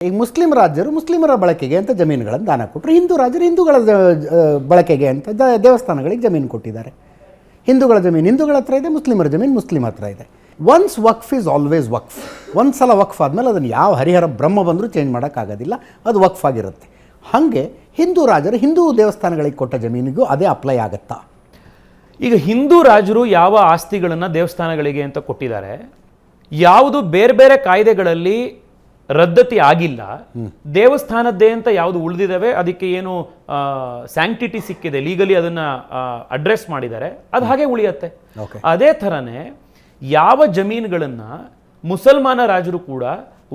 ಈಗ ಮುಸ್ಲಿಂ ರಾಜ್ಯರು ಮುಸ್ಲಿಮರ ಬಳಕೆಗೆ ಅಂತ ಜಮೀನುಗಳನ್ನು ದಾನ ಕೊಟ್ಟರು, ಹಿಂದೂ ರಾಜ್ಯರು ಹಿಂದೂಗಳ ಬಳಕೆಗೆ ಅಂತ ದೇವಸ್ಥಾನಗಳಿಗೆ ಜಮೀನು ಕೊಟ್ಟಿದ್ದಾರೆ. ಹಿಂದೂಗಳ ಜಮೀನು ಹಿಂದೂಗಳ ಹತ್ರ ಇದೆ, ಮುಸ್ಲಿಮರ ಜಮೀನು ಮುಸ್ಲಿಂ ಹತ್ರ ಇದೆ. ಒನ್ಸ್ ವಕ್ಫ್ ಈಸ್ ಆಲ್ವೇಸ್ ವಕ್ಫ್. ಒಂದು ಸಲ ವಕ್ಫ್ ಆದಮೇಲೆ ಅದನ್ನು ಯಾವ ಹರಿಹರ ಬ್ರಹ್ಮ ಬಂದರೂ ಚೇಂಜ್ ಮಾಡೋಕ್ಕಾಗೋದಿಲ್ಲ, ಅದು ವಕ್ಫ್ ಆಗಿರುತ್ತೆ. ಹಾಗೆ ಹಿಂದೂ ರಾಜರು ಹಿಂದೂ ದೇವಸ್ಥಾನಗಳಿಗೆ ಕೊಟ್ಟ ಜಮೀನಿಗೂ ಅದೇ ಅಪ್ಲೈ ಆಗುತ್ತಾ? ಈಗ ಹಿಂದೂ ರಾಜರು ಯಾವ ಆಸ್ತಿಗಳನ್ನು ದೇವಸ್ಥಾನಗಳಿಗೆ ಅಂತ ಕೊಟ್ಟಿದ್ದಾರೆ, ಯಾವುದು ಬೇರೆ ಬೇರೆ ಕಾಯ್ದೆಗಳಲ್ಲಿ ರದ್ದತಿ ಆಗಿಲ್ಲ, ದೇವಸ್ಥಾನದ್ದೇ ಅಂತ ಯಾವುದು ಉಳಿದಿದ್ದಾವೆ, ಅದಕ್ಕೆ ಏನು ಸ್ಯಾಂಕ್ಟಿಟಿ ಸಿಕ್ಕಿದೆ, ಲೀಗಲಿ ಅದನ್ನು ಅಡ್ರೆಸ್ ಮಾಡಿದ್ದಾರೆ, ಅದು ಹಾಗೆ ಉಳಿಯುತ್ತೆ. ಅದೇ ಥರನೇ ಯಾವ ಜಮೀನುಗಳನ್ನು ಮುಸಲ್ಮಾನ ರಾಜರು ಕೂಡ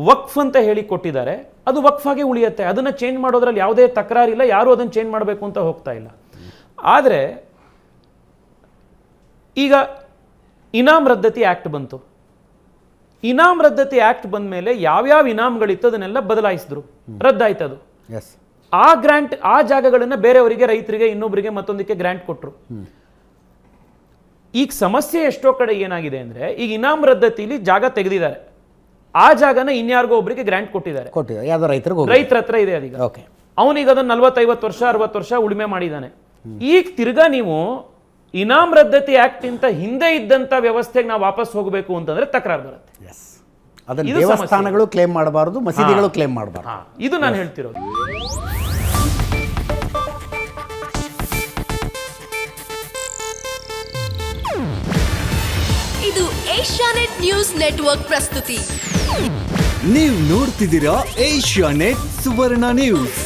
ವಕ್ಫ್ ಅಂತ ಹೇಳಿ ಕೊಟ್ಟಿದ್ದಾರೆ, ಅದು ವಕ್ಫ್ ಆಗಿ ಉಳಿಯುತ್ತೆ. ಅದನ್ನು ಚೇಂಜ್ ಮಾಡೋದ್ರಲ್ಲಿ ಯಾವುದೇ ತಕರಾರಿಲ್ಲ, ಯಾರು ಅದನ್ನು ಚೇಂಜ್ ಮಾಡಬೇಕು ಅಂತ ಹೋಗ್ತಾ ಇಲ್ಲ. ಆದರೆ ಈಗ ಇನಾಮ್ ರದ್ದತಿ ಆ್ಯಕ್ಟ್ ಬಂತು. ಇನಾಮ್ ರದ್ದತಿ ಆ್ಯಕ್ಟ್ ಬಂದ ಮೇಲೆ ಯಾವ್ಯಾವ ಇನಾಮ್ಗಳಿತ್ತು ಅದನ್ನೆಲ್ಲ ಬದಲಾಯಿಸಿದ್ರು, ರದ್ದಾಯ್ತದು. ಆ ಗ್ರಾಂಟ್, ಆ ಜಾಗಗಳನ್ನು ಬೇರೆಯವರಿಗೆ, ರೈತರಿಗೆ, ಇನ್ನೊಬ್ಬರಿಗೆ, ಮತ್ತೊಂದಕ್ಕೆ ಗ್ರಾಂಟ್ ಕೊಟ್ಟರು. ಈಗ ಸಮಸ್ಯೆ ಎಷ್ಟೋ ಕಡೆ ಏನಾಗಿದೆ ಅಂದರೆ, ಈಗ ಇನಾಮ್ ರದ್ದತಿಲಿ ಜಾಗ ತೆಗೆದಿದ್ದಾರೆ, ಆ ಜಾಗನ ಇನ್ಯಾರಿಗೋ ಒಬ್ಬರಿಗೆ ಗ್ರಾಂಟ್ ಕೊಟ್ಟಿದ್ದಾರೆ, ಯಾವುದೋ ರೈತರ ಹತ್ರ ಇದೆ. ಅದೀಗ ಅವನಿಗೆ ಅದನ್ನು 40-50 ವರ್ಷ 60 ವರ್ಷ ಉಳುಮೆ ಮಾಡಿದ್ದಾನೆ. ಈಗ ತಿರ್ಗಾ ನೀವು ಇನಾಮ್ ರದ್ದತಿ ಆಕ್ಟ್ ಇಂತ ಹಿಂದೆ ಇದ್ದಂತ ವ್ಯವಸ್ಥೆಗೆ ನಾವು ವಾಪಸ್ ಹೋಗಬೇಕು ಅಂತಂದ್ರೆ ತಕರಾರು ಬರುತ್ತೆ. ಅದನ್ನ ದೇವಸ್ಥಾನಗಳು ಕ್ಲೇಮ್ ಮಾಡಬಾರದು, ಮಸೀದಿಗಳು ಕ್ಲೇಮ್ ಮಾಡಬಾರದು. ಇದು ನಾನು ಹೇಳ್ತಿರೋದು. ಇದು ಏಷ್ಯಾನೆಟ್ ನ್ಯೂಸ್ ನೆಟ್ವರ್ಕ್ ಪ್ರಸ್ತುತಿ. ನೀವು ನೋಡ್ತಿದ್ದೀರಾ ಏಷ್ಯಾನೆಟ್ ಸುವರ್ಣ ನ್ಯೂಸ್.